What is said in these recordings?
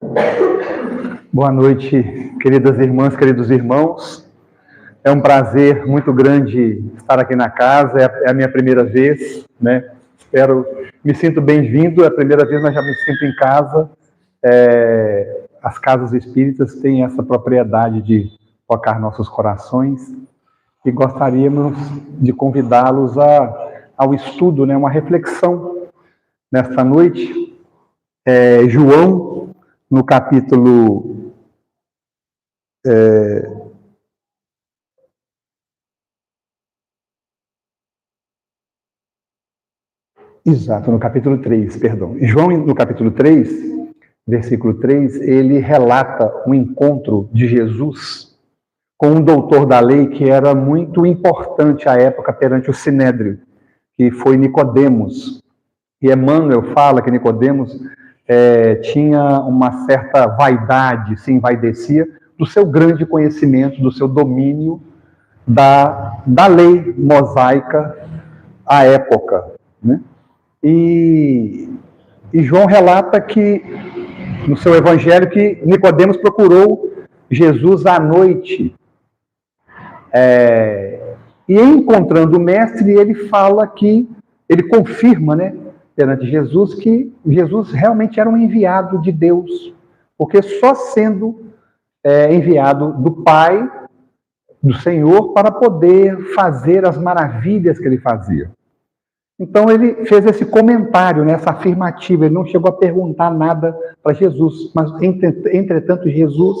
Boa noite, queridas irmãs, queridos irmãos. É um prazer muito grande estar aqui na casa, é a minha primeira vez, né? Me sinto bem-vindo, é a primeira vez, mas já me sinto em casa. As casas espíritas têm essa propriedade de tocar nossos corações e gostaríamos de convidá-los ao estudo, né? Uma reflexão nesta noite. João, no capítulo no capítulo 3, perdão. João, no capítulo 3, versículo 3, ele relata um encontro de Jesus com um doutor da lei que era muito importante à época perante o Sinédrio, que foi Nicodemos. E Emmanuel fala que Nicodemos tinha uma certa vaidade, se envaidecia do seu grande conhecimento, do seu domínio da lei mosaica à época, né? E João relata que, no seu evangelho, que Nicodemos procurou Jesus à noite. E encontrando o mestre, ele fala que, ele confirma, né, perante Jesus, que Jesus realmente era um enviado de Deus, porque só sendo enviado do Pai, do Senhor, para poder fazer as maravilhas que ele fazia. Então ele fez esse comentário, né, essa afirmativa, ele não chegou a perguntar nada para Jesus, mas entretanto Jesus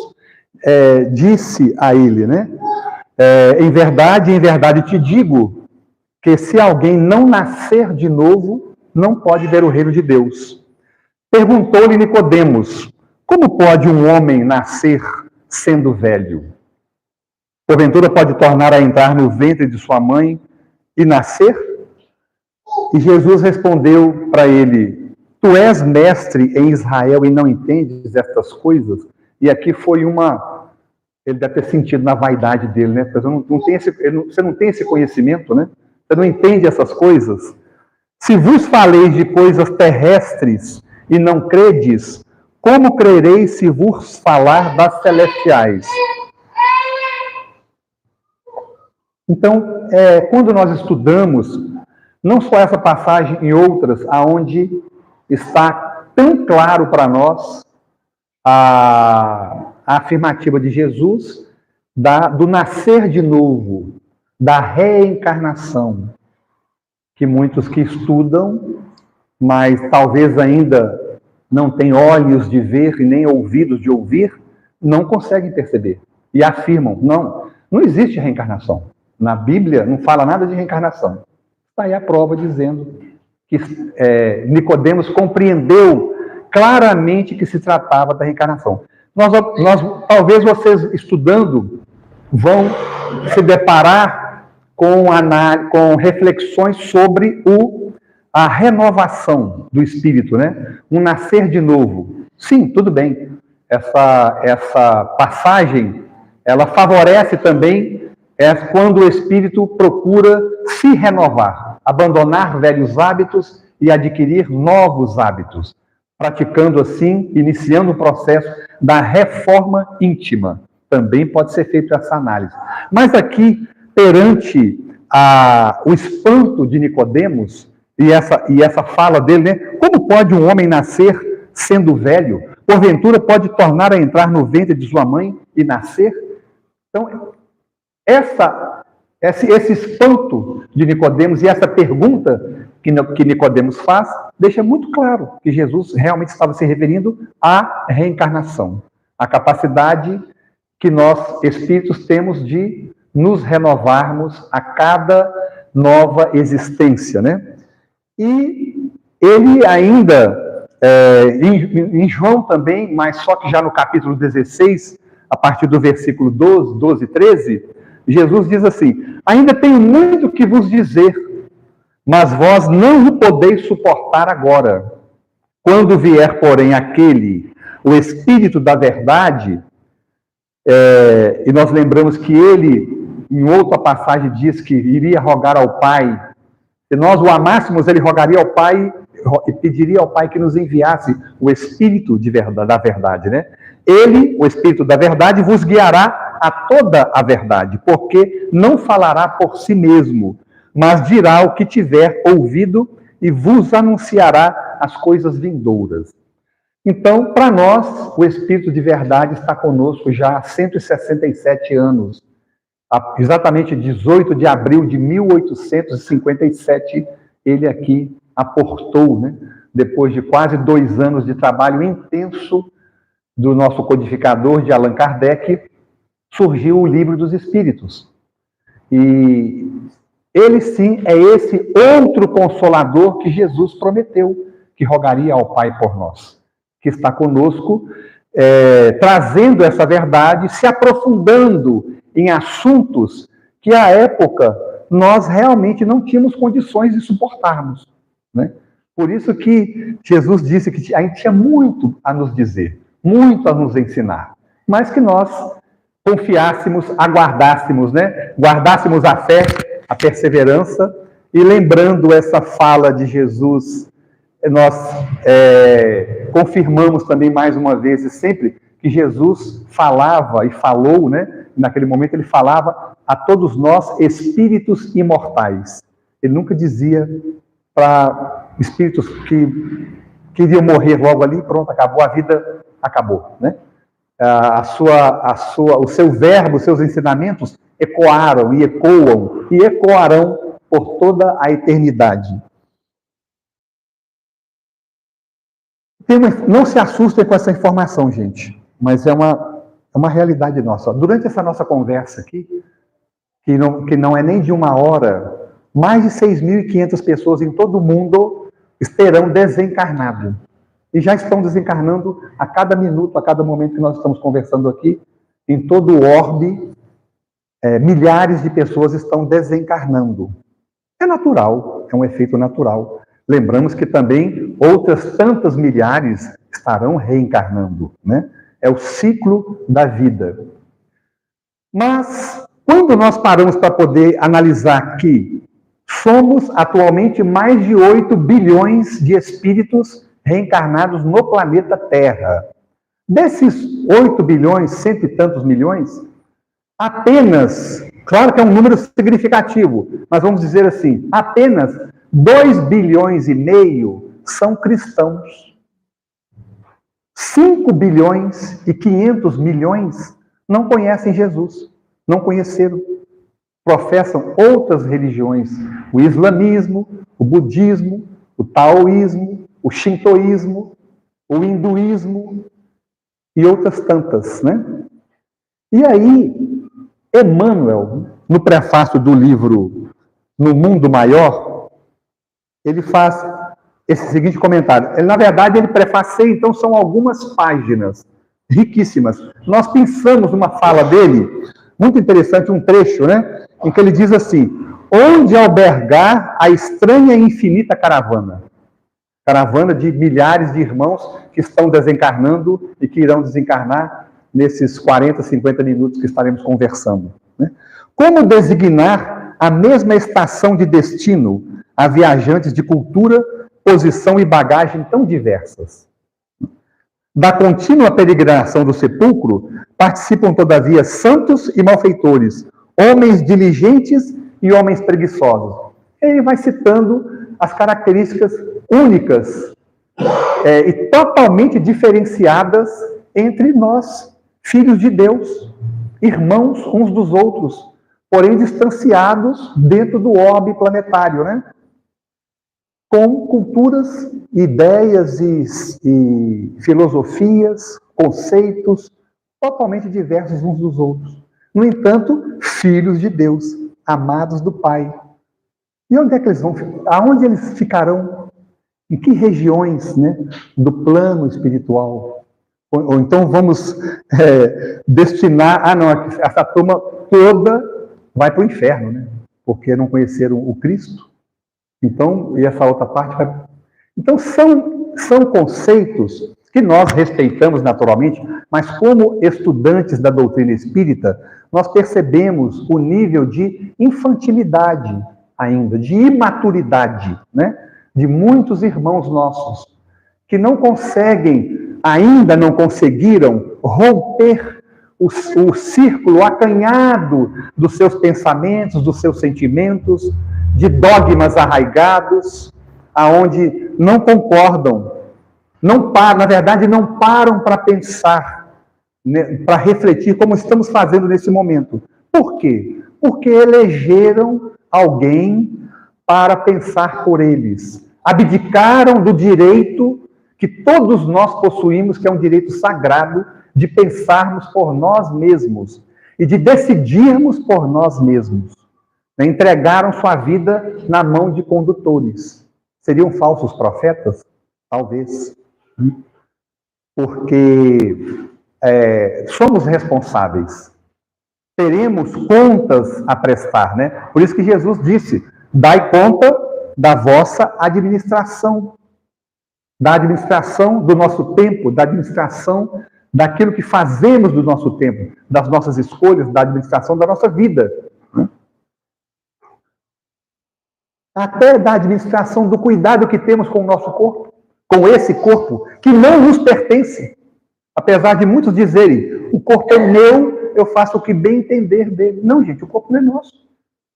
disse a ele, né, em verdade te digo que se alguém não nascer de novo, não pode ver o reino de Deus. Perguntou-lhe Nicodemos: como pode um homem nascer sendo velho? Porventura pode tornar a entrar no ventre de sua mãe e nascer? E Jesus respondeu para ele: tu és mestre em Israel e não entendes estas coisas? E aqui foi ele deve ter sentido na vaidade dele, né? Você não tem esse conhecimento, né? Você não entende essas coisas? Se vos falei de coisas terrestres e não credes, como crereis se vos falar das celestiais? Então, quando nós estudamos, não só essa passagem e outras, aonde está tão claro para nós a afirmativa de Jesus do nascer de novo, da reencarnação, que muitos que estudam, mas talvez ainda não têm olhos de ver e nem ouvidos de ouvir, não conseguem perceber. E afirmam, não existe reencarnação. Na Bíblia não fala nada de reencarnação. Está aí a prova dizendo que Nicodemos compreendeu claramente que se tratava da reencarnação. Talvez vocês, estudando, vão se deparar com reflexões sobre a renovação do espírito, né? Um nascer de novo. Sim, tudo bem. Essa passagem, ela favorece também quando o espírito procura se renovar, abandonar velhos hábitos e adquirir novos hábitos, praticando assim, iniciando o processo da reforma íntima. Também pode ser feita essa análise. Mas aqui, perante o espanto de Nicodemos, e essa fala dele, né? Como pode um homem nascer sendo velho? Porventura pode tornar a entrar no ventre de sua mãe e nascer? Então, esse espanto de Nicodemos e essa pergunta que Nicodemos faz, deixa muito claro que Jesus realmente estava se referindo à reencarnação, à capacidade que nós, espíritos, temos de nos renovarmos a cada nova existência, né? E ele ainda, em João também, mas só que já no capítulo 16, a partir do versículo 12 e 13, Jesus diz assim: ainda tenho muito que vos dizer, mas vós não o podeis suportar agora. Quando vier, porém, o Espírito da verdade, e nós lembramos que ele, em outra passagem, diz que iria rogar ao Pai. Se nós o amássemos, ele rogaria ao Pai, e pediria ao Pai que nos enviasse o Espírito da verdade, né? Ele, o Espírito da verdade, vos guiará a toda a verdade, porque não falará por si mesmo, mas dirá o que tiver ouvido e vos anunciará as coisas vindouras. Então, para nós, o Espírito de verdade está conosco já há 167 anos. Exatamente 18 de abril de 1857, ele aqui aportou, né? Depois de quase 2 anos de trabalho intenso do nosso codificador, de Allan Kardec, surgiu o Livro dos Espíritos. E ele sim é esse outro consolador que Jesus prometeu, que rogaria ao Pai por nós, que está conosco, trazendo essa verdade, se aprofundando em assuntos que, à época, nós realmente não tínhamos condições de suportarmos, né? Por isso que Jesus disse que a gente tinha muito a nos dizer, muito a nos ensinar, mas que nós confiássemos, aguardássemos, né? Guardássemos a fé, a perseverança, e lembrando essa fala de Jesus, nós confirmamos também mais uma vez, e sempre que Jesus falava e falou, né? Naquele momento ele falava a todos nós, espíritos imortais. Ele nunca dizia para espíritos que queriam morrer logo ali, pronto, acabou, a vida acabou, né? O seu verbo, os seus ensinamentos ecoaram e ecoam e ecoarão por toda a eternidade. Não se assustem com essa informação, gente, mas é uma realidade nossa. Durante essa nossa conversa aqui, que não é nem de 1 hora, mais de 6.500 pessoas em todo o mundo estarão desencarnado. E já estão desencarnando a cada minuto, a cada momento que nós estamos conversando aqui. Em todo o orbe, milhares de pessoas estão desencarnando. É natural, é um efeito natural. Lembramos que também outras tantas milhares estarão reencarnando, né? É o ciclo da vida. Mas, quando nós paramos para poder analisar que somos atualmente mais de 8 bilhões de espíritos reencarnados no planeta Terra. Desses 8 bilhões, cento e tantos milhões, apenas, claro que é um número significativo, mas vamos dizer assim, apenas 2 bilhões e meio são cristãos. 5 bilhões e 500 milhões não conhecem Jesus, não conheceram, professam outras religiões, o islamismo, o budismo, o taoísmo, o shintoísmo, o hinduísmo e outras tantas, né? E aí, Emmanuel, no prefácio do livro No Mundo Maior, ele faz esse seguinte comentário. Na verdade, ele prefacia, então, são algumas páginas riquíssimas. Nós pensamos numa fala dele, muito interessante, um trecho, né? Em que ele diz assim: onde albergar a estranha e infinita caravana? Caravana de milhares de irmãos que estão desencarnando e que irão desencarnar nesses 40, 50 minutos que estaremos conversando, né? Como designar a mesma estação de destino a viajantes de cultura, posição e bagagem tão diversas? Da contínua peregrinação do sepulcro participam, todavia, santos e malfeitores, homens diligentes e homens preguiçosos. Ele vai citando as características únicas e totalmente diferenciadas entre nós, filhos de Deus, irmãos uns dos outros, porém distanciados dentro do orbe planetário, né? Com culturas, ideias e filosofias, conceitos totalmente diversos uns dos outros. No entanto, filhos de Deus, amados do Pai. E onde é que eles vão? Aonde eles ficarão? Em que regiões, né, do plano espiritual? Ou então vamos destinar... não, essa turma toda vai para o inferno, né? Porque não conheceram o Cristo. Então, e essa outra parte vai... Então, são conceitos que nós respeitamos naturalmente, mas como estudantes da doutrina espírita, nós percebemos o nível de infantilidade ainda, de imaturidade, né, de muitos irmãos nossos que não conseguem, ainda não conseguiram romper o círculo acanhado dos seus pensamentos, dos seus sentimentos, de dogmas arraigados, aonde não concordam, não param, na verdade, não param para pensar, né, para refletir como estamos fazendo nesse momento. Por quê? Porque elegeram alguém para pensar por eles. Abdicaram do direito que todos nós possuímos, que é um direito sagrado, de pensarmos por nós mesmos e de decidirmos por nós mesmos. Entregaram sua vida na mão de condutores. Seriam falsos profetas? Talvez. Porque somos responsáveis. Teremos contas a prestar, né? Por isso que Jesus disse, dai conta da vossa administração. Da administração do nosso tempo, da administração daquilo que fazemos do nosso tempo, das nossas escolhas, da administração da nossa vida. Até da administração do cuidado que temos com o nosso corpo, com esse corpo que não nos pertence. Apesar de muitos dizerem, o corpo é meu, eu faço o que bem entender dele. Não, gente, o corpo não é nosso.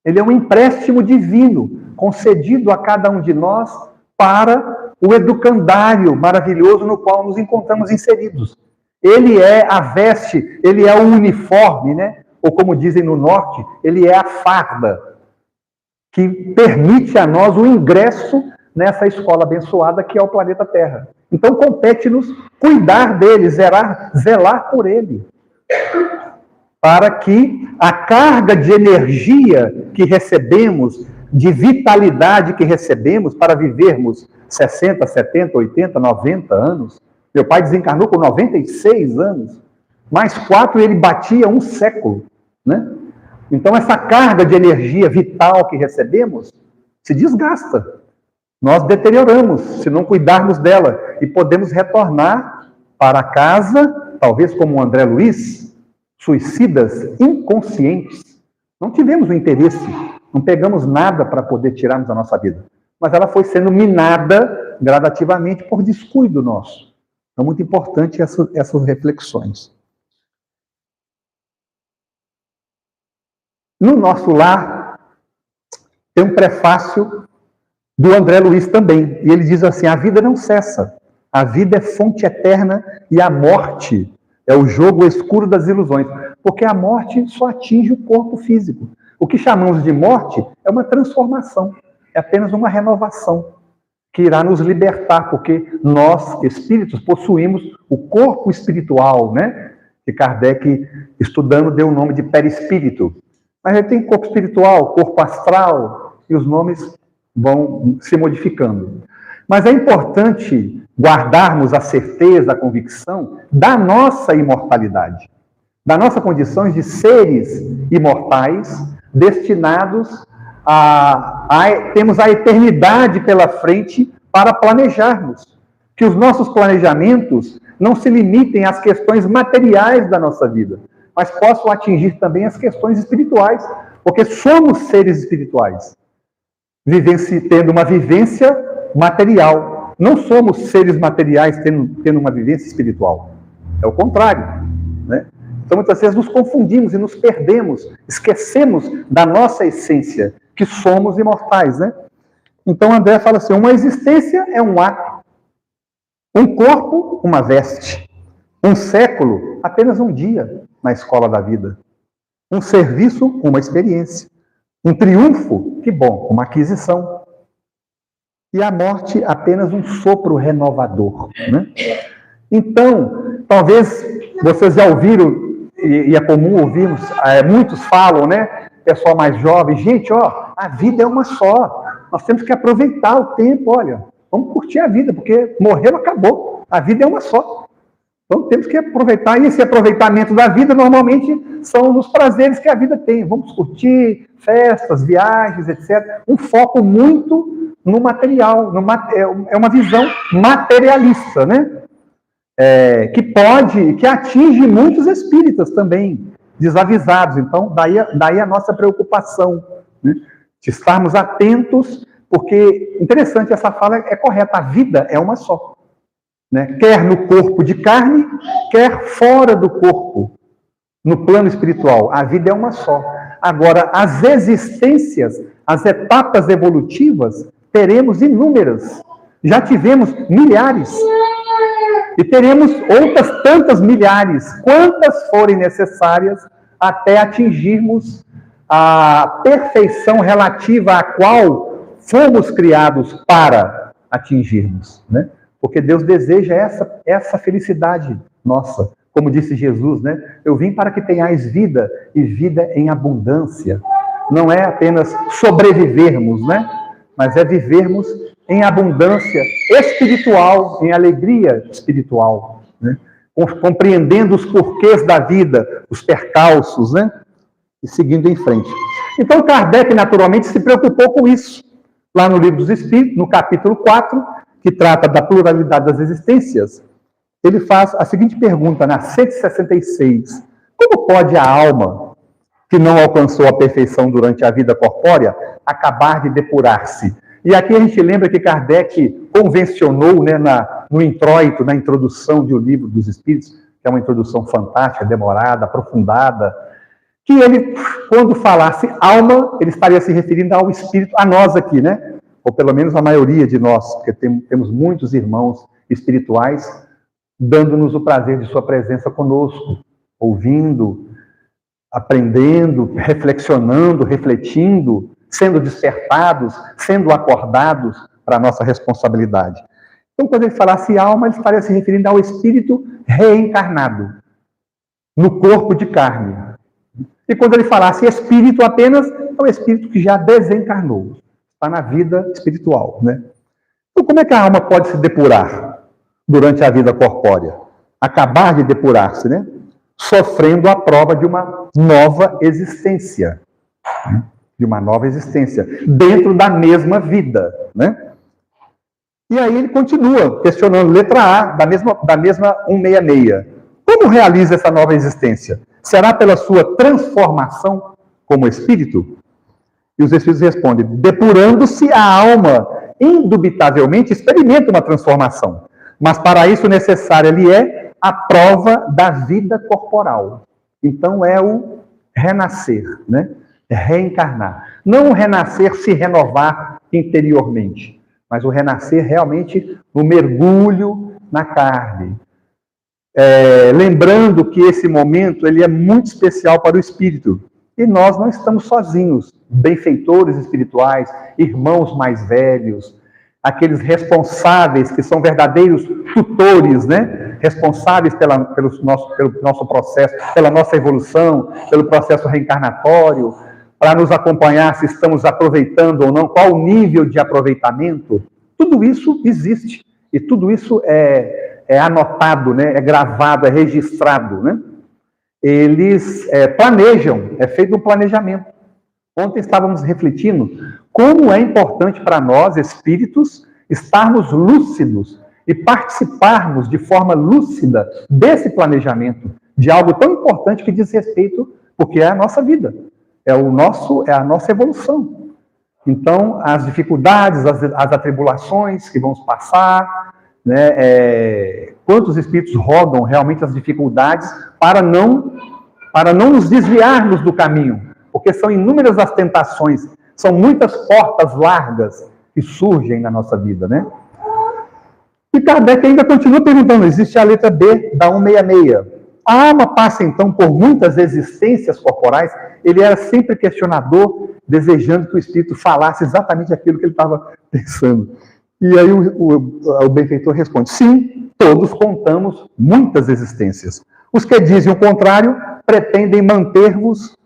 Ele é um empréstimo divino, concedido a cada um de nós para o educandário maravilhoso no qual nos encontramos inseridos. Ele é a veste, ele é o uniforme, né? Ou como dizem no norte, ele é a farda que permite a nós o ingresso nessa escola abençoada que é o planeta Terra. Então compete-nos cuidar dele, zelar por ele, para que a carga de energia que recebemos, de vitalidade que recebemos para vivermos 60, 70, 80, 90 anos. Meu pai desencarnou com 96 anos, mais 4 ele batia um século, né? Então essa carga de energia vital que recebemos se desgasta. Nós deterioramos se não cuidarmos dela e podemos retornar para casa, talvez como o André Luiz, suicidas inconscientes. Não tivemos o interesse, não pegamos nada para poder tirarmos a nossa vida. Mas ela foi sendo minada gradativamente por descuido nosso. Então, muito importante essas reflexões. No nosso lar, tem um prefácio do André Luiz também. E ele diz assim, a vida não cessa. A vida é fonte eterna e a morte é o jogo escuro das ilusões. Porque a morte só atinge o corpo físico. O que chamamos de morte é uma transformação. É apenas uma renovação que irá nos libertar, porque nós, espíritos, possuímos o corpo espiritual, né? Que Kardec, estudando, deu o nome de perispírito. Mas ele tem corpo espiritual, corpo astral, e os nomes vão se modificando. Mas é importante guardarmos a certeza, a convicção da nossa imortalidade, da nossa condição de seres imortais, destinados temos a eternidade pela frente para planejarmos. Que os nossos planejamentos não se limitem às questões materiais da nossa vida, mas possam atingir também as questões espirituais, porque somos seres espirituais, tendo uma vivência material. Não somos seres materiais tendo uma vivência espiritual. É o contrário, né? Então, muitas vezes nos confundimos e nos perdemos, esquecemos da nossa essência, que somos imortais, né? Então, André fala assim, uma existência é um ato, um corpo, uma veste, um século, apenas um dia na escola da vida, um serviço, uma experiência, um triunfo, que bom, uma aquisição, e a morte, apenas um sopro renovador, né? Então, talvez vocês já ouviram, e é comum ouvirmos, muitos falam, né? Pessoal mais jovem, gente, ó, a vida é uma só. Nós temos que aproveitar o tempo, olha, vamos curtir a vida, porque morreu, acabou. A vida é uma só. Então temos que aproveitar, e esse aproveitamento da vida normalmente são os prazeres que a vida tem. Vamos curtir festas, viagens, etc. Um foco muito no material, é uma visão materialista, né? Que atinge muitos espíritas também, desavisados. Então, daí a nossa preocupação, né? De estarmos atentos Porque, interessante, essa fala é correta, a vida é uma só. Né? Quer no corpo de carne, quer fora do corpo, no plano espiritual. A vida é uma só. Agora, as existências, as etapas evolutivas, teremos inúmeras. Já tivemos milhares. E teremos outras tantas milhares, quantas forem necessárias, até atingirmos a perfeição relativa à qual fomos criados para atingirmos, né? Porque Deus deseja essa felicidade nossa. Como disse Jesus, né? Eu vim para que tenhais vida, e vida em abundância. Não é apenas sobrevivermos, né? Mas é vivermos em abundância espiritual, em alegria espiritual, né? Compreendendo os porquês da vida, os percalços, né? E seguindo em frente. Então, Kardec, naturalmente, se preocupou com isso. Lá no Livro dos Espíritos, no capítulo 4, que trata da pluralidade das existências, ele faz a seguinte pergunta, na 166. Como pode a alma, que não alcançou a perfeição durante a vida corpórea, acabar de depurar-se? E aqui a gente lembra que Kardec convencionou, né, no introito, na introdução do Livro dos Espíritos, que é uma introdução fantástica, demorada, aprofundada, que ele, quando falasse alma, ele estaria se referindo ao espírito, a nós aqui, né? Ou pelo menos a maioria de nós, porque temos muitos irmãos espirituais dando-nos o prazer de sua presença conosco, ouvindo, aprendendo, reflexionando, refletindo, sendo despertados, sendo acordados para a nossa responsabilidade. Então, quando ele falasse alma, ele estaria se referindo ao espírito reencarnado, no corpo de carne. E quando ele falasse espírito apenas, é o espírito que já desencarnou, está na vida espiritual, né? Então, como é que a alma pode se depurar durante a vida corpórea? Acabar de depurar-se, né? Sofrendo a prova de uma nova existência. De uma nova existência, dentro da mesma vida, né? E aí ele continua questionando, letra A, da mesma 166. Como realiza essa nova existência? Será pela sua transformação como espírito? E os espíritos respondem, depurando-se a alma, indubitavelmente experimenta uma transformação, mas para isso necessária lhe é a prova da vida corporal. Então é o renascer, né? Reencarnar. Não o renascer se renovar interiormente, mas o renascer realmente no mergulho na carne. Lembrando que esse momento ele é muito especial para o espírito. E nós não estamos sozinhos. Benfeitores espirituais, irmãos mais velhos, aqueles responsáveis que são verdadeiros tutores, né? Responsáveis pelo nosso processo, pela nossa evolução, pelo processo reencarnatório, para nos acompanhar se estamos aproveitando ou não, qual o nível de aproveitamento. Tudo isso existe. E tudo isso é anotado, né? É gravado, é registrado, né? Eles planejam, é feito um planejamento. Ontem estávamos refletindo como é importante para nós, espíritos, estarmos lúcidos e participarmos de forma lúcida desse planejamento, de algo tão importante que diz respeito, porque é a nossa vida, é a nossa evolução. Então, as dificuldades, as atribulações que vamos passar, né, quantos espíritos rodam realmente as dificuldades para não nos desviarmos do caminho, porque são inúmeras as tentações, são muitas portas largas que surgem na nossa vida, né? E Kardec ainda continua perguntando, existe a letra B da 166. A alma passa, então, por muitas existências corporais. Ele era sempre questionador, desejando que o espírito falasse exatamente aquilo que ele estava pensando. E aí o benfeitor responde, sim, todos contamos muitas existências. Os que dizem o contrário pretendem manter-vos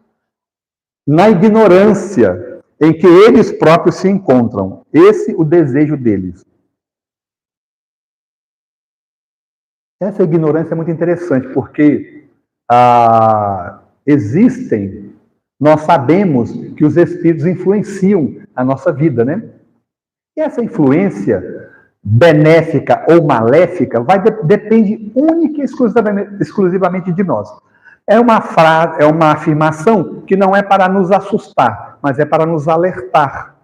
na ignorância em que eles próprios se encontram. Esse o desejo deles. Essa ignorância é muito interessante, porque nós sabemos que os espíritos influenciam a nossa vida, né? E essa influência benéfica ou maléfica depende única e exclusivamente de nós. É uma afirmação que não é para nos assustar, mas é para nos alertar.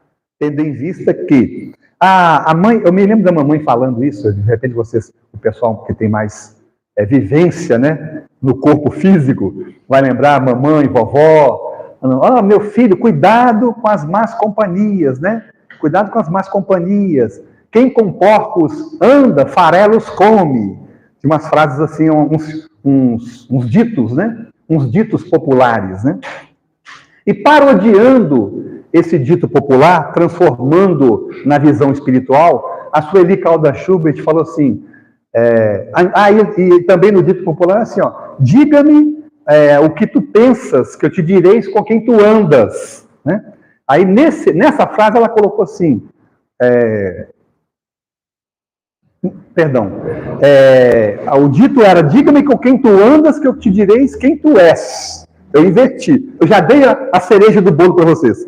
tendo em vista que a mãe, eu me lembro da mamãe falando isso, de repente vocês, o pessoal que tem mais vivência, né, no corpo físico, vai lembrar mamãe, vovó, meu filho, cuidado com as más companhias, né? Cuidado com as más companhias. Quem com porcos anda, farelos come. Tem umas frases assim, uns ditos, né? Uns ditos populares, né? E parodiando esse dito popular, transformando na visão espiritual, a Sueli Caldas Schubert falou assim, e também no dito popular, assim, ó, diga-me o que tu pensas, que eu te direi com quem tu andas, né? Aí nessa frase ela colocou assim, o dito era, diga-me com quem tu andas, que eu te direi quem tu és. Eu inverti. Eu já dei a cereja do bolo para vocês.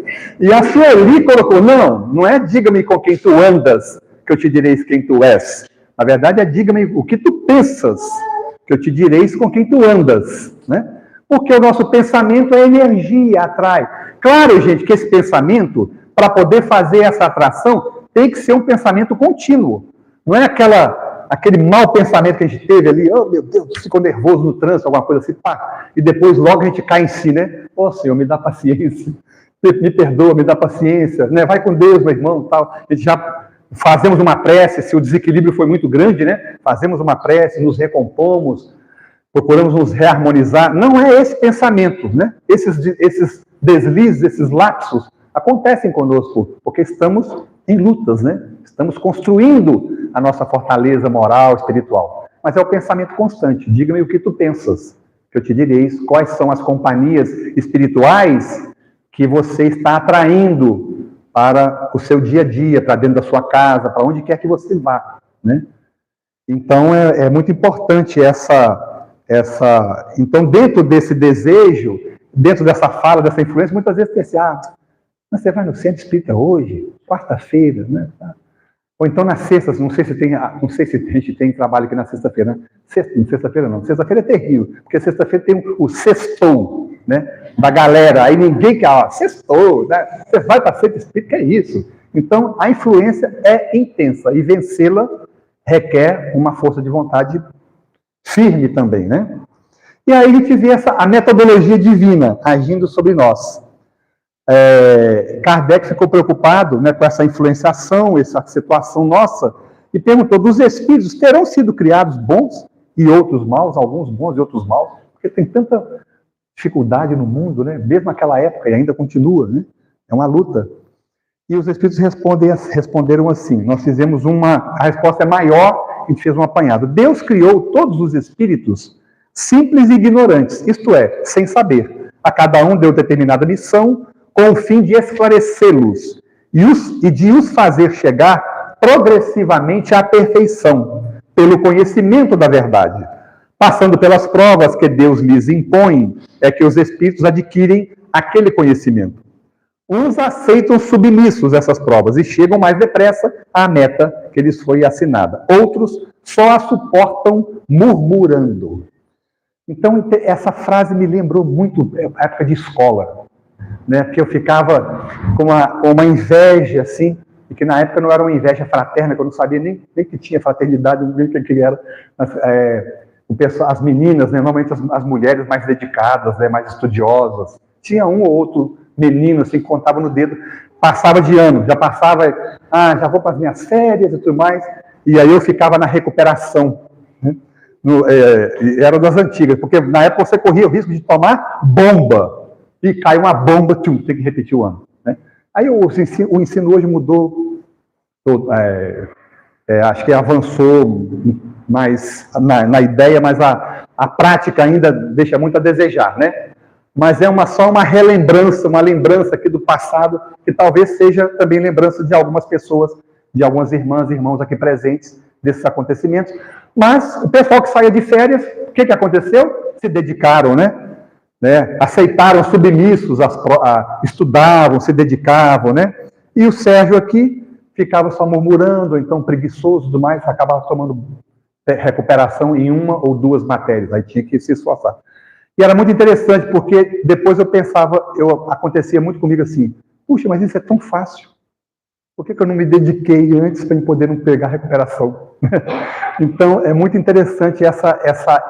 E a Sueli colocou, não é diga-me com quem tu andas, que eu te direi quem tu és. Na verdade é diga-me o que tu pensas, que eu te direi com quem tu andas, né? Porque o nosso pensamento é energia, atrai. Claro, gente, que esse pensamento, para poder fazer essa atração, tem que ser um pensamento contínuo. Não é aquele mau pensamento que a gente teve ali, oh meu Deus, ficou nervoso no trânsito, alguma coisa assim, pá, e depois logo a gente cai em si, né? Ô Senhor, me dá paciência, me perdoa, me dá paciência, né? Vai com Deus, meu irmão, tal. A gente já fazemos uma prece, se o desequilíbrio foi muito grande, né? Fazemos uma prece, nos recompomos, procuramos nos reharmonizar. Não é esse pensamento, né? Esses deslizes, esses lapsos, acontecem conosco, porque estamos em lutas, né? Estamos construindo a nossa fortaleza moral, espiritual. Mas é o pensamento constante. Diga-me o que tu pensas, que eu te direi quais são as companhias espirituais que você está atraindo para o seu dia a dia, para dentro da sua casa, para onde quer que você vá, né? Então, é muito importante Então, dentro desse desejo, dentro dessa fala, dessa influência, muitas vezes pensa, você vai no centro espírita hoje, quarta-feira, né? Ou então nas sextas, não sei se a gente tem trabalho aqui na sexta-feira, né? Sexta-feira não, sexta-feira é terrível, porque sexta-feira tem o sextou, né? Da galera, aí ninguém quer, sextou, né? Você vai para centro espírita, que é isso? Então, a influência é intensa, e vencê-la requer uma força de vontade firme também, né? E aí a gente vê a metodologia divina agindo sobre nós. Kardec ficou preocupado, né, com essa influenciação, essa situação nossa, e perguntou, dos espíritos terão sido criados bons e outros maus, alguns bons e outros maus? Porque tem tanta dificuldade no mundo, né? Mesmo naquela época, e ainda continua, né? É uma luta. E os espíritos responderam assim, nós fizemos a resposta é maior, a gente fez um apanhado. Deus criou todos os espíritos simples e ignorantes, isto é, sem saber. A cada um deu determinada missão, com o fim de esclarecê-los e de os fazer chegar progressivamente à perfeição, pelo conhecimento da verdade. Passando pelas provas que Deus lhes impõe, é que os espíritos adquirem aquele conhecimento. Uns aceitam submissos essas provas e chegam mais depressa à meta que lhes foi assinada. Outros só a suportam murmurando. Então, essa frase me lembrou muito a época de escola, né? Porque eu ficava com uma inveja, assim, e que na época não era uma inveja fraterna, que eu não sabia nem que tinha fraternidade, nem o que era. As meninas, né? Normalmente as mulheres mais dedicadas, né? Mais estudiosas. Tinha um ou outro menino, assim, que contava no dedo, passava de ano, já passava, já vou para as minhas férias e tudo mais, e aí eu ficava na recuperação, né? Era das antigas, porque na época você corria o risco de tomar bomba, e cai uma bomba, tem que repetir o ano, né? Aí o ensino hoje mudou, acho que avançou mais na ideia, mas a prática ainda deixa muito a desejar, né? Mas é só uma relembrança, uma lembrança aqui do passado, que talvez seja também lembrança de algumas pessoas, de algumas irmãs e irmãos aqui presentes desses acontecimentos. Mas o pessoal que saía de férias, o que aconteceu? Se dedicaram, né? Aceitaram submissos, estudavam, se dedicavam, né? E o Sérgio aqui ficava só murmurando, então preguiçoso e tudo mais, acabava tomando recuperação em uma ou duas matérias, aí tinha que se esforçar. E era muito interessante, porque depois eu pensava, acontecia muito comigo assim, puxa, mas isso é tão fácil. Por que eu não me dediquei antes para poder não pegar a recuperação? Então, é muito interessante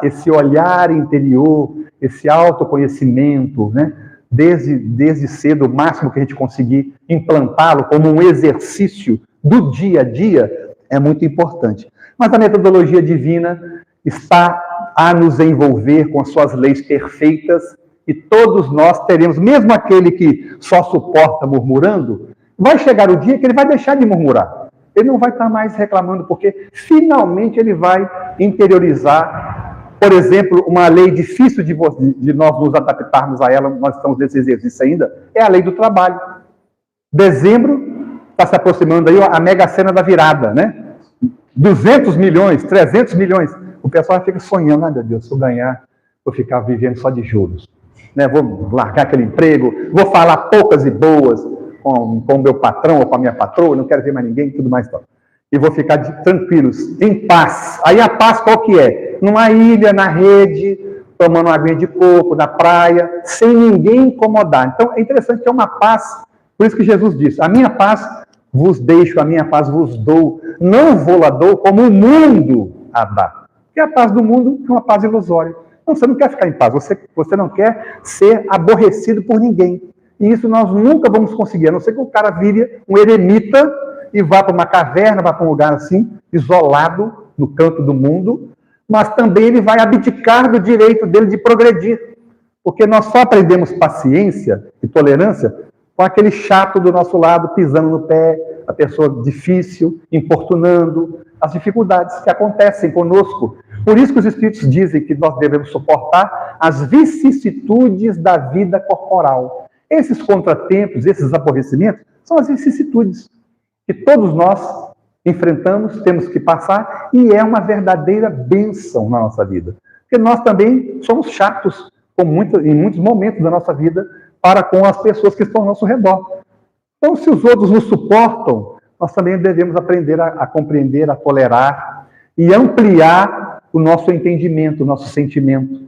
esse olhar interior, esse autoconhecimento, né? Desde cedo, o máximo que a gente conseguir implantá-lo como um exercício do dia a dia, é muito importante. Mas a metodologia divina está a nos envolver com as suas leis perfeitas, e todos nós teremos, mesmo aquele que só suporta murmurando, vai chegar o dia que ele vai deixar de murmurar. Ele não vai estar mais reclamando, porque finalmente ele vai interiorizar, por exemplo, uma lei difícil de nós nos adaptarmos a ela, nós estamos nesse exercício ainda, é a lei do trabalho. Dezembro está se aproximando aí a mega sena da virada, né? 200 milhões, 300 milhões. O pessoal fica sonhando, meu Deus, se eu ganhar, vou ficar vivendo só de juros. Né? Vou largar aquele emprego, vou falar poucas e boas com o meu patrão ou com a minha patroa, não quero ver mais ninguém, tudo mais. E vou ficar tranquilos, em paz. Aí a paz qual que é? Numa ilha, na rede, tomando uma aguinha de coco, na praia, sem ninguém incomodar. Então, é interessante que é uma paz, por isso que Jesus disse, a minha paz vos deixo, a minha paz vos dou. Não vou lá dou como o mundo a dá. Porque a paz do mundo é uma paz ilusória. Não, você não quer ficar em paz, você não quer ser aborrecido por ninguém. E isso nós nunca vamos conseguir, a não ser que o cara vire um eremita e vá para uma caverna, vá para um lugar assim, isolado, no canto do mundo, mas também ele vai abdicar do direito dele de progredir. Porque nós só aprendemos paciência e tolerância com aquele chato do nosso lado, pisando no pé, a pessoa difícil, importunando, as dificuldades que acontecem conosco. Por isso que os Espíritos dizem que nós devemos suportar as vicissitudes da vida corporal. Esses contratempos, esses aborrecimentos, são as vicissitudes que todos nós enfrentamos, temos que passar, e é uma verdadeira bênção na nossa vida. Porque nós também somos chatos em muitos momentos da nossa vida para com as pessoas que estão ao nosso redor. Então, se os outros nos suportam, nós também devemos aprender a compreender, a tolerar e ampliar o nosso entendimento, o nosso sentimento.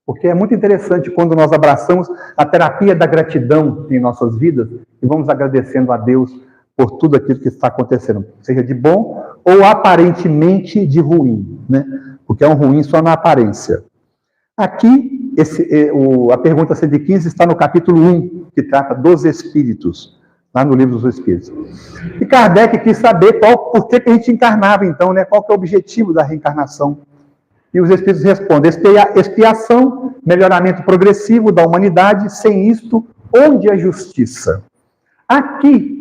Porque é muito interessante quando nós abraçamos a terapia da gratidão em nossas vidas e vamos agradecendo a Deus por tudo aquilo que está acontecendo, seja de bom ou aparentemente de ruim, né? Porque é um ruim só na aparência. Aqui, a pergunta 115 está no capítulo 1, que trata dos espíritos, lá no livro dos Espíritos. E Kardec quis saber por que a gente encarnava, então, né? Qual que é o objetivo da reencarnação. E os Espíritos respondem: expiação, melhoramento progressivo da humanidade, sem isto, onde a justiça? Aqui,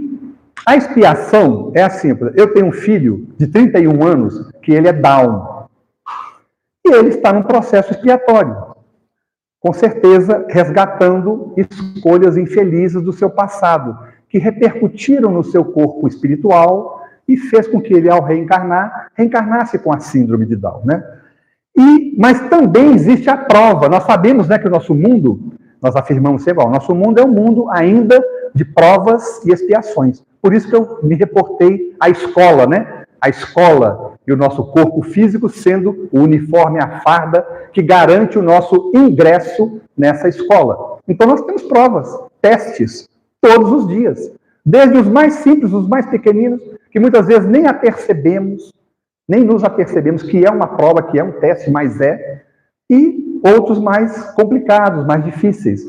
a expiação é assim, eu tenho um filho de 31 anos, que ele é Down, e ele está num processo expiatório, com certeza resgatando escolhas infelizes do seu passado, que repercutiram no seu corpo espiritual e fez com que ele, ao reencarnasse com a síndrome de Down, né? Mas também existe a prova. Nós sabemos, né, que o nosso mundo, nós afirmamos sempre, o nosso mundo é um mundo ainda de provas e expiações. Por isso que eu me reportei à escola, né? A escola e o nosso corpo físico sendo o uniforme, a farda, que garante o nosso ingresso nessa escola. Então nós temos provas, testes, todos os dias. Desde os mais simples, os mais pequeninos, que muitas vezes nem nos apercebemos que é uma prova, que é um teste, mas e outros mais complicados, mais difíceis.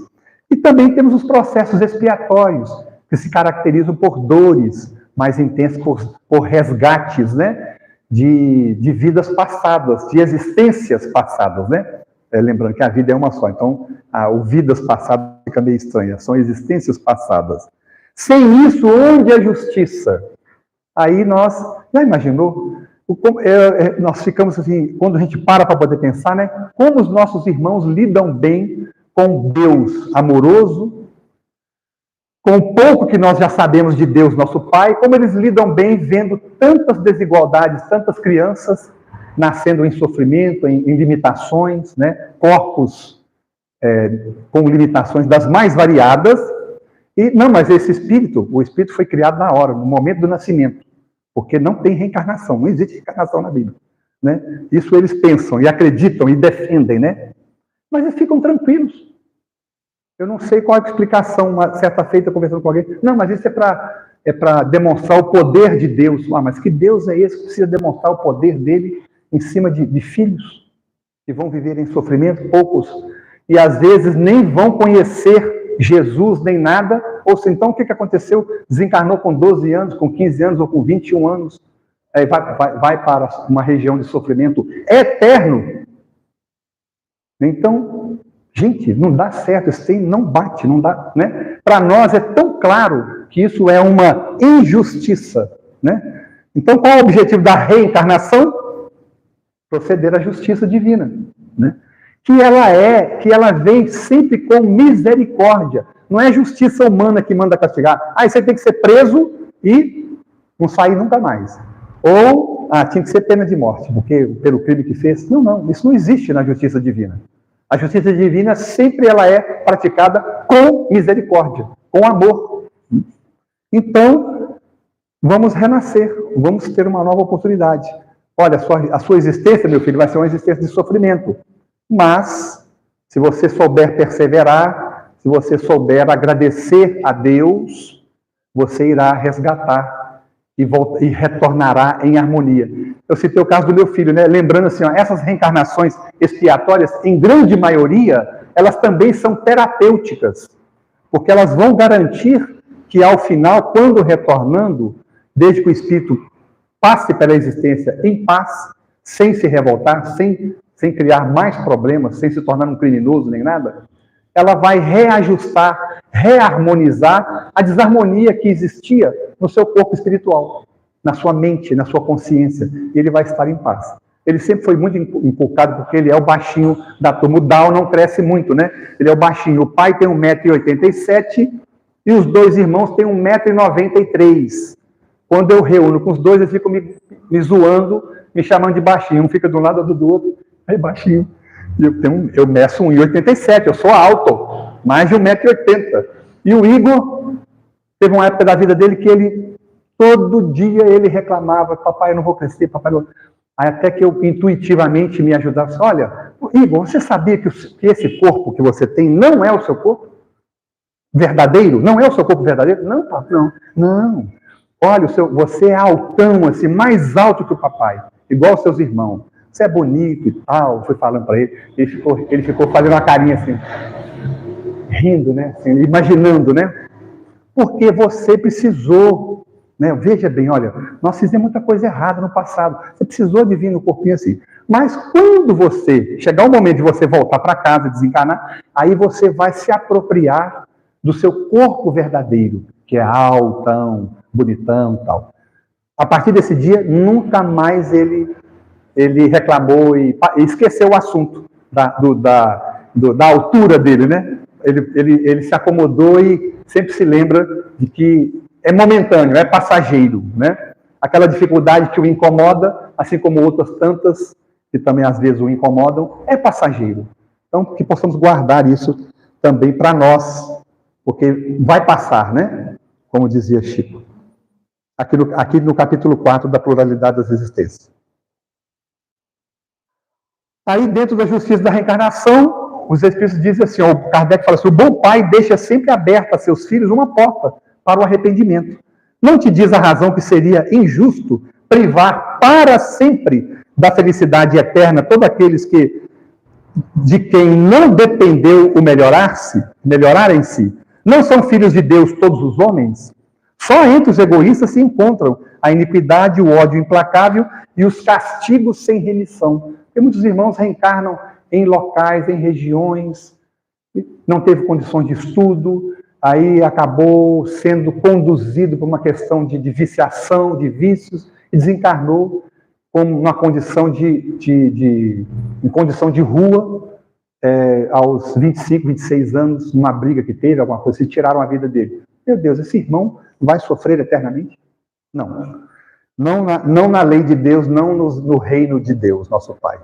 E também temos os processos expiatórios, que se caracterizam por dores mais intensas, por resgates, né, de vidas passadas, de existências passadas, né? Lembrando que a vida é uma só, então o vidas passadas fica meio estranha, são existências passadas. Sem isso, onde é justiça? Aí nós, já imaginou? Nós ficamos assim, quando a gente para poder pensar, né? Como os nossos irmãos lidam bem com Deus amoroso, com o pouco que nós já sabemos de Deus, nosso Pai, como eles lidam bem vendo tantas desigualdades, tantas crianças nascendo em sofrimento, em limitações, né? Corpos com limitações das mais variadas. Mas o espírito foi criado na hora, no momento do nascimento. Porque não tem reencarnação, não existe reencarnação na Bíblia, né? Isso eles pensam e acreditam e defendem, né? Mas eles ficam tranquilos. Eu não sei qual é a explicação, uma certa feita conversando com alguém. Não, mas isso é para é para demonstrar o poder de Deus. Mas que Deus é esse que precisa demonstrar o poder dele em cima de filhos que vão viver em sofrimento? Poucos. E às vezes nem vão conhecer Jesus nem nada. Ou seja, então o que aconteceu? Desencarnou com 12 anos, com 15 anos ou com 21 anos. Aí vai para uma região de sofrimento eterno. Então, gente, não dá certo, isso aí não bate, não dá, né? Para nós é tão claro que isso é uma injustiça, né? Então, qual é o objetivo da reencarnação? Proceder à justiça divina, né? Que ela vem sempre com misericórdia. Não é justiça humana que manda castigar. Você tem que ser preso e não sair nunca mais. Ou, tinha que ser pena de morte, porque pelo crime que fez. Não, isso não existe na justiça divina. A justiça divina sempre ela é praticada com misericórdia, com amor. Então, vamos renascer, vamos ter uma nova oportunidade. Olha, a sua existência, meu filho, vai ser uma existência de sofrimento. Mas, se você souber perseverar, se você souber agradecer a Deus, você irá resgatar e retornará em harmonia. Eu citei o caso do meu filho, né? Lembrando assim, essas reencarnações expiatórias, em grande maioria, elas também são terapêuticas, porque elas vão garantir que, ao final, quando retornando, desde que o espírito passe pela existência em paz, sem se revoltar, sem criar mais problemas, sem se tornar um criminoso nem nada, ela vai reajustar, reharmonizar a desarmonia que existia no seu corpo espiritual, na sua mente, na sua consciência, e ele vai estar em paz. Ele sempre foi muito inculcado porque ele é o baixinho da turma. O Down não cresce muito, né? Ele é o baixinho. O pai tem 1,87 m e os dois irmãos têm 1,93 m. Quando eu reúno com os dois, eles ficam me zoando, me chamando de baixinho. Um fica de um lado, outro do outro. Aí, baixinho. Eu meço 1,87 m, eu sou alto, mais de 1,80 m. E o Igor, teve uma época da vida dele que todo dia ele reclamava: papai, eu não vou crescer, papai, não. Aí até que eu intuitivamente me ajudava. Olha, Igor, você sabia que esse corpo que você tem não é o seu corpo verdadeiro? Não é o seu corpo verdadeiro? Não, papai, não. Olha, você é altão, assim, mais alto que o papai, igual os seus irmãos. Você é bonito e tal. Fui falando para ele. Ele ficou fazendo uma carinha assim, rindo, né? Assim, imaginando, né? Porque você precisou, né? Veja bem, olha, nós fizemos muita coisa errada no passado. Você precisou de vir no corpinho assim. Mas quando chegar o momento de você voltar para casa, desencarnar, aí você vai se apropriar do seu corpo verdadeiro, que é altão, bonitão e tal. A partir desse dia, nunca mais ele reclamou e esqueceu o assunto da altura dele, né? Ele se acomodou e sempre se lembra de que é momentâneo, é passageiro, né? Aquela dificuldade que o incomoda, assim como outras tantas que também às vezes o incomodam, é passageiro. Então, que possamos guardar isso também para nós, porque vai passar, né? Como dizia Chico. Aqui no capítulo 4 da pluralidade das existências. Aí, dentro da justiça da reencarnação, os Espíritos dizem assim, o Kardec fala assim: o bom pai deixa sempre aberta a seus filhos uma porta para o arrependimento. Não te diz a razão que seria injusto privar para sempre da felicidade eterna todos aqueles de quem não dependeu o melhorar em si? Não são filhos de Deus todos os homens? Só entre os egoístas se encontram a iniquidade, o ódio implacável e os castigos sem remissão. Porque muitos irmãos reencarnam em locais, em regiões, não teve condições de estudo, aí acabou sendo conduzido por uma questão de viciação, de vícios, e desencarnou como uma condição em condição de rua, aos 25, 26 anos, numa briga que teve, alguma coisa, e tiraram a vida dele. Meu Deus, esse irmão vai sofrer eternamente? Não. Não na lei de Deus, não no reino de Deus, nosso Pai.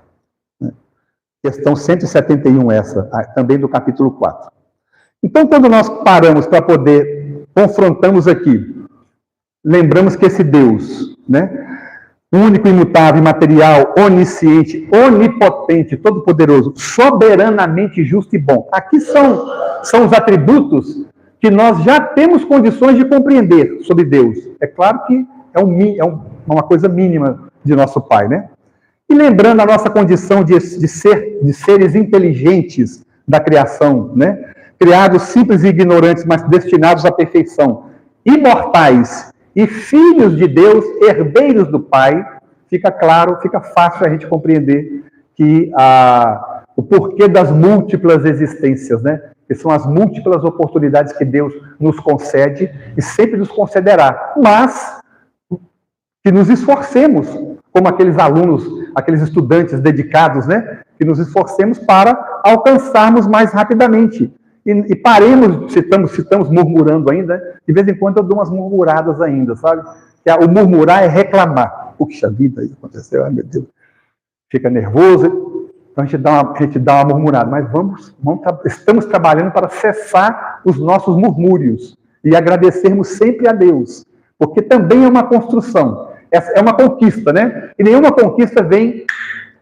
Questão 171 essa, também do capítulo 4. Então, quando nós paramos para confrontamos aqui, lembramos que esse Deus, né, único, imutável, imaterial, onisciente, onipotente, todo-poderoso, soberanamente justo e bom. Aqui são os atributos que nós já temos condições de compreender sobre Deus. É claro que é uma coisa mínima de nosso Pai, né? E lembrando a nossa condição de seres inteligentes da criação, né? Criados simples e ignorantes, mas destinados à perfeição, imortais e filhos de Deus, herdeiros do Pai, fica claro, fica fácil a gente compreender que o porquê das múltiplas existências, né? Que são as múltiplas oportunidades que Deus nos concede e sempre nos concederá, mas que nos esforcemos, como aqueles alunos, aqueles estudantes dedicados, né? Que nos esforcemos para alcançarmos mais rapidamente. E paremos, se estamos murmurando ainda, de vez em quando eu dou umas murmuradas ainda, sabe? Que o murmurar é reclamar. Puxa vida, isso aconteceu, ai meu Deus. Fica nervoso, então a gente dá uma murmurada, mas estamos trabalhando para cessar os nossos murmúrios e agradecermos sempre a Deus, porque também é uma construção, é uma conquista, né? E nenhuma conquista vem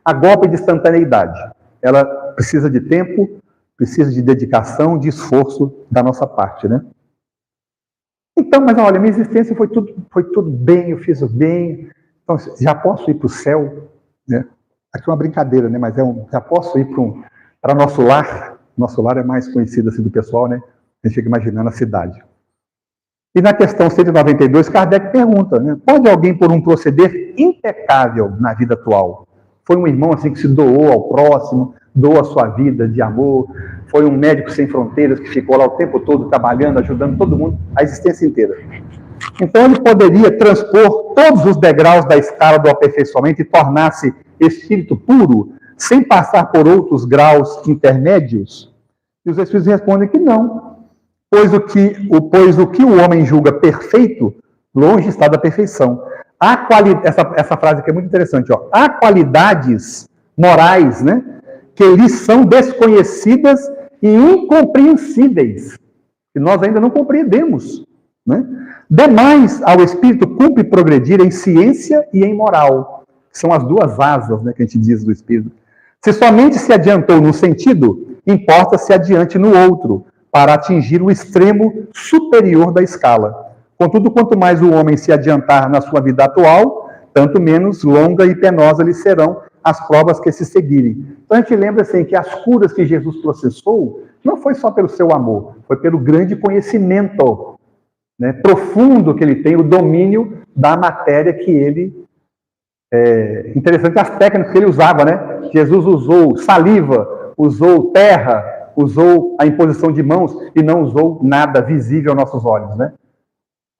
a golpe de instantaneidade. Ela precisa de tempo, precisa de dedicação, de esforço da nossa parte, né? Então, mas olha, minha existência foi tudo bem, eu fiz o bem, então já posso ir para o céu, né? Aqui é uma brincadeira, né? Mas já posso ir para nosso lar. Nosso lar é mais conhecido assim do pessoal, né? A gente fica imaginando a cidade. E na questão 192, Kardec pergunta, né? Pode alguém, por um proceder impecável na vida atual, foi um irmão assim que se doou ao próximo, doou a sua vida de amor, foi um médico sem fronteiras que ficou lá o tempo todo trabalhando, ajudando todo mundo, a existência inteira. Então ele poderia transpor todos os degraus da escala do aperfeiçoamento e tornar-se espírito puro, sem passar por outros graus intermédios? E os espíritos respondem que não, pois o que o homem julga perfeito, longe está da perfeição. Essa frase aqui é muito interessante, ó. Há qualidades morais, né, que lhes são desconhecidas e incompreensíveis, que nós ainda não compreendemos, né? Demais ao espírito cumpre progredir em ciência e em moral, que são as duas asas, né, que a gente diz do espírito. Se somente se adiantou num sentido, importa-se adiante no outro, para atingir o extremo superior da escala. Contudo, quanto mais o homem se adiantar na sua vida atual, tanto menos longa e penosa lhe serão as provas que se seguirem. Então a gente lembra assim que as curas que Jesus processou não foi só pelo seu amor, foi pelo grande conhecimento, né, profundo que ele tem, o domínio da matéria que ele... interessante as técnicas que ele usava, né? Jesus usou saliva, usou terra, usou a imposição de mãos e não usou nada visível aos nossos olhos, né?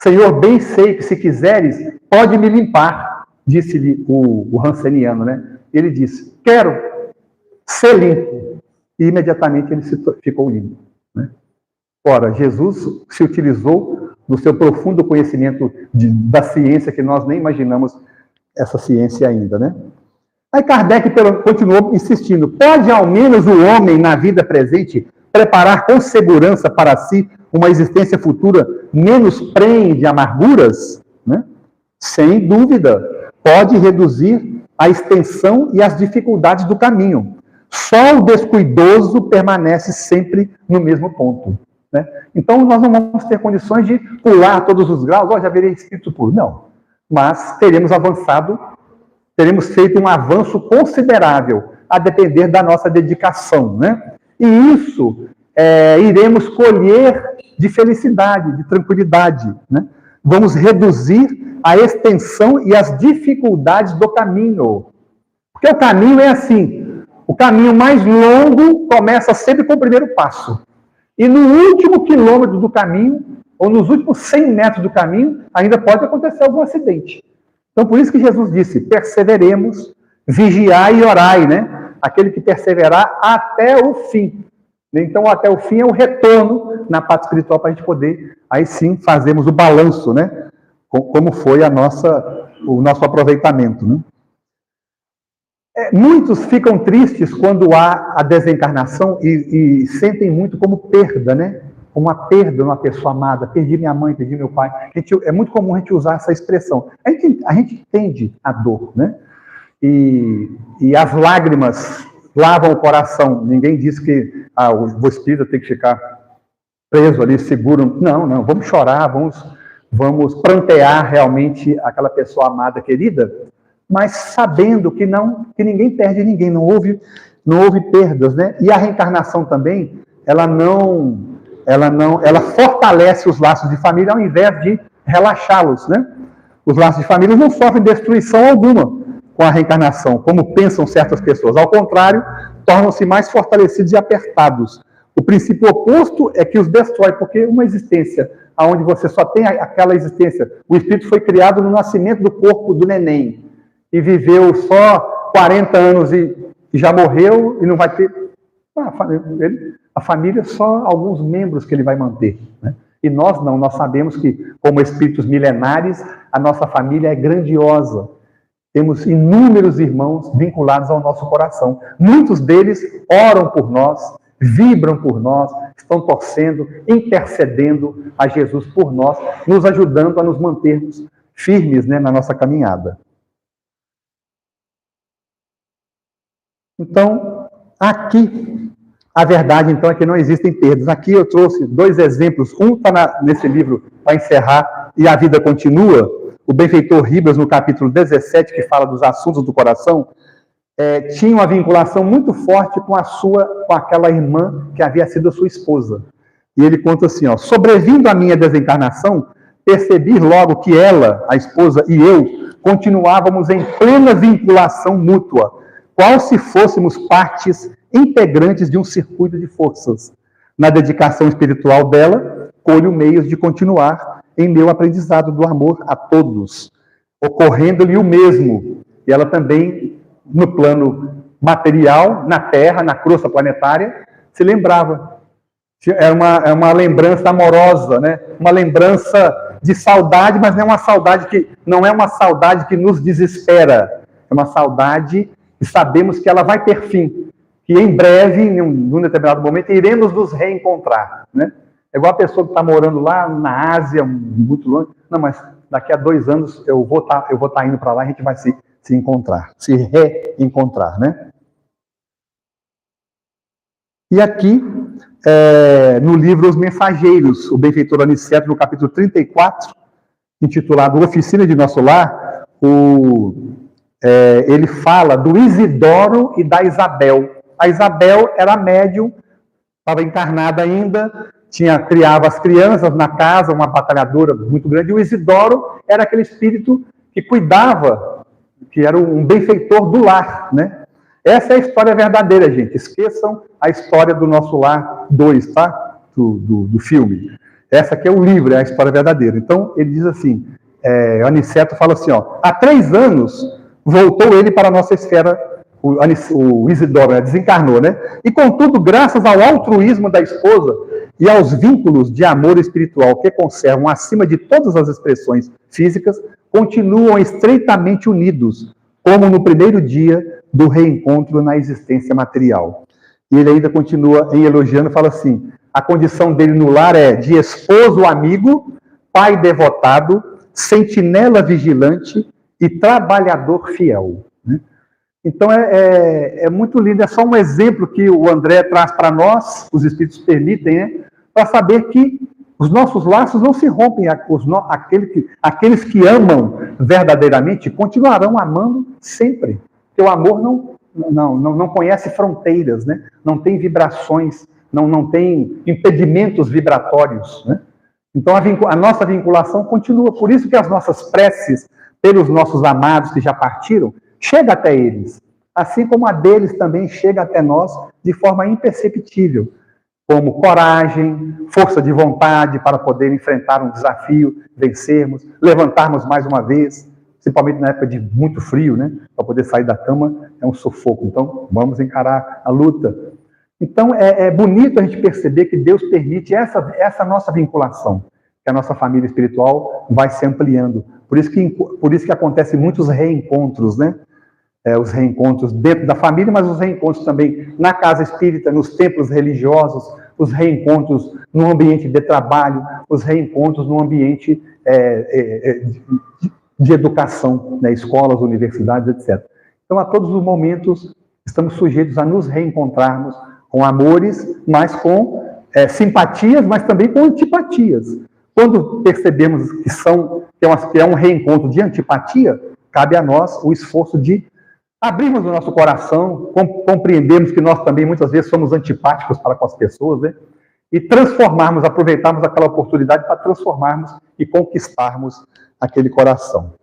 Senhor, bem sei que se quiseres, pode me limpar, disse-lhe o Hanseniano, né? Ele disse, quero ser limpo. E imediatamente ele ficou limpo, né? Ora, Jesus se utilizou do seu profundo conhecimento da ciência, que nós nem imaginamos essa ciência ainda, né? Aí Kardec continuou insistindo, pode ao menos o homem, na vida presente, preparar com segurança para si uma existência futura menos prenhe de amarguras? Né? Sem dúvida, pode reduzir a extensão e as dificuldades do caminho. Só o descuidoso permanece sempre no mesmo ponto. Né? Então, nós não vamos ter condições de pular todos os graus, já virei espírito puro. Não. Mas teremos avançado, teremos feito um avanço considerável, a depender da nossa dedicação, né? E isso iremos colher de felicidade, de tranquilidade, né? Vamos reduzir a extensão e as dificuldades do caminho. Porque o caminho é assim, o caminho mais longo começa sempre com o primeiro passo. E no último quilômetro do caminho, ou nos últimos 100 metros do caminho, ainda pode acontecer algum acidente. Então, por isso que Jesus disse, perseveremos, vigiai e orai, né? Aquele que perseverar até o fim. Então, até o fim é o retorno na parte espiritual para a gente poder, aí sim, fazermos o balanço, né? Como foi o nosso aproveitamento, né? Muitos ficam tristes quando há a desencarnação e sentem muito como perda, né? Uma perda de uma pessoa amada, perdi minha mãe, perdi meu pai. É muito comum a gente usar essa expressão. A gente entende a dor, né? E as lágrimas lavam o coração. Ninguém diz que o espírito tem que ficar preso ali, seguro. Não, vamos chorar, vamos prantear realmente aquela pessoa amada, querida, mas sabendo que ninguém perde ninguém, não houve perdas, né? E a reencarnação também, ela fortalece os laços de família ao invés de relaxá-los, né? Os laços de família não sofrem destruição alguma com a reencarnação, como pensam certas pessoas. Ao contrário, tornam-se mais fortalecidos e apertados. O princípio oposto é que os destrói, porque uma existência onde você só tem aquela existência, o espírito foi criado no nascimento do corpo do neném e viveu só 40 anos e já morreu e não vai ter... A família, só alguns membros que ele vai manter, né? E nós não, nós sabemos que, como espíritos milenares, a nossa família é grandiosa. Temos inúmeros irmãos vinculados ao nosso coração. Muitos deles oram por nós, vibram por nós, estão torcendo, intercedendo a Jesus por nós, nos ajudando a nos mantermos firmes, né, na nossa caminhada. Então, aqui, a verdade, então, é que não existem perdas. Aqui eu trouxe 2 exemplos. Um está nesse livro, para encerrar, E a Vida Continua, o benfeitor Ribas, no capítulo 17, que fala dos assuntos do coração, tinha uma vinculação muito forte com aquela irmã que havia sido a sua esposa. E ele conta assim, ó: sobrevindo à minha desencarnação, percebi logo que ela, a esposa, e eu continuávamos em plena vinculação mútua, qual se fôssemos partes integrantes de um circuito de forças. Na dedicação espiritual dela, colho meios de continuar em meu aprendizado do amor a todos, ocorrendo-lhe o mesmo. E ela também, no plano material, na Terra, na crosta planetária, se lembrava. É uma lembrança amorosa, né? Uma lembrança de saudade, mas não é uma saudade que nos desespera. É uma saudade que sabemos que ela vai ter fim, que em breve, num determinado momento, iremos nos reencontrar, né? É igual a pessoa que está morando lá na Ásia, muito longe. Não, mas daqui a 2 anos eu vou estar indo para lá e a gente vai se encontrar, se reencontrar, né? E aqui, no livro Os Mensageiros, o benfeitor Aniceto, no capítulo 34, intitulado Oficina de Nosso Lar, ele fala do Isidoro e da Isabel. A Isabel era médium, estava encarnada ainda, criava as crianças na casa, uma batalhadora muito grande, e o Isidoro era aquele espírito que cuidava, que era um benfeitor do lar, né? Essa é a história verdadeira, gente. Esqueçam a história do Nosso Lar 2, tá? Do filme. Essa aqui é o livro, é a história verdadeira. Então, ele diz assim, Aniceto fala assim, ó: há 3 anos voltou ele para a nossa esfera, o Isidoro, né? Desencarnou, né? E, contudo, graças ao altruísmo da esposa e aos vínculos de amor espiritual que conservam acima de todas as expressões físicas, continuam estreitamente unidos, como no primeiro dia do reencontro na existência material. E ele ainda continua elogiando, fala assim: a condição dele no lar é de esposo amigo, pai devotado, sentinela vigilante e trabalhador fiel, né? Então, é muito lindo. É só um exemplo que o André traz para nós, os Espíritos permitem, né? Para saber que os nossos laços não se rompem. Aqueles que amam verdadeiramente continuarão amando sempre. Porque o amor não conhece fronteiras, né? Não tem vibrações, não tem impedimentos vibratórios, né? Então, a nossa vinculação continua. Por isso que as nossas preces pelos nossos amados que já partiram chega até eles, assim como a deles também chega até nós de forma imperceptível, como coragem, força de vontade para poder enfrentar um desafio, vencermos, levantarmos mais uma vez, principalmente na época de muito frio, né? Para poder sair da cama é um sufoco. Então, vamos encarar a luta. Então, é bonito a gente perceber que Deus permite essa nossa vinculação, que a nossa família espiritual vai se ampliando. Por isso que acontecem muitos reencontros, né? Os reencontros dentro da família, mas os reencontros também na casa espírita, nos templos religiosos, os reencontros no ambiente de trabalho, os reencontros no ambiente de educação, né? Escolas, universidades, etc. Então, a todos os momentos, estamos sujeitos a nos reencontrarmos com amores, mas com simpatias, mas também com antipatias. Quando percebemos que é um reencontro de antipatia, cabe a nós o esforço de abrirmos o nosso coração, compreendermos que nós também muitas vezes somos antipáticos para com as pessoas, né? E transformarmos, aproveitarmos aquela oportunidade para transformarmos e conquistarmos aquele coração.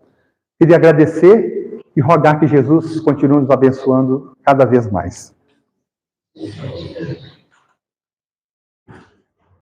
Queria agradecer e rogar que Jesus continue nos abençoando cada vez mais.